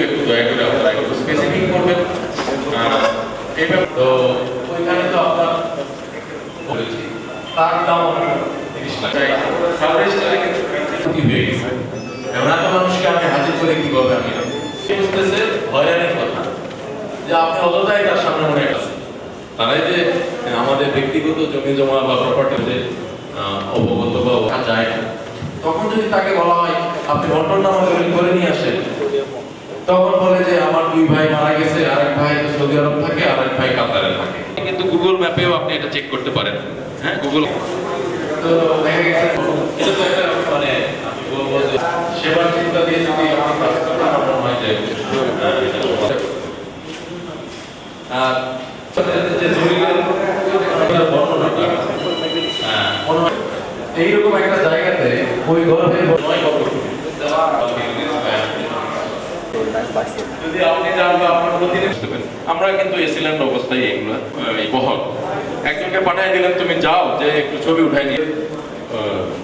একটু দয়া করে আপনারা একটু স্পেসিফিক করবেন। এইবার তো ওইখানে তো আপনার বলেছি তার দাম 30 লাখ সাবরেজিস্টারে কিন্তু কি হয়ে গেছে, এমন এত মানুষকে আমি হাজির করে কি করবে, আমি বুঝতেছে হয়রানির কথা যে আপনি অযথাই তার সামনে মনে আছে তারাই যে আমাদের ব্যক্তিগত জমি জমা বা প্রপার্টিতে অবগত বা ওঠা যায় না, তখন যদি তাকে বলা হয় আপনি বন্টননামা করে নিয়ে আসেন, তখন বলে যে আমার দুই ভাই মারা গেছে, আরেক ভাই তো সৌদি আরব থাকে, আরেক ভাই কাতারে থাকে। কিন্তু গুগল ম্যাপেও আপনি এটা চেক করতে পারেন। হ্যাঁ, গুগল তো দেখা গেছে এটা তো একটা মানে আমি বলবো যে সেবার চিন্তা দিয়ে যদি আমার কাজ করতে আমার মনে হয় যে আর যে দলিলের বর্ণনাটা এইরকম একটা জায়গাতে ওই গর্ভের নয় কত যদি আপনি জানবেন আপনার প্রতিদিন আমরা কিন্তু এসিল্যান্ড অবস্থায় এগুলো এই বহল একজনকে পাঠিয়ে দিলেন তুমি যাও যে একটু ছবি উঠাই নিয়ে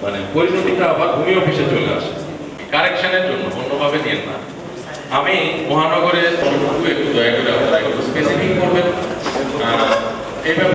মানে পরিণতিটা আবার ভূমি অফিসে চলে আসে কারেকশনের জন্য, অন্যভাবে নিয়ে না। আমি মহানগরে একটু দয়া করে আপনারা একটু স্পেসিফিক করবেন। এই ব্যাপারে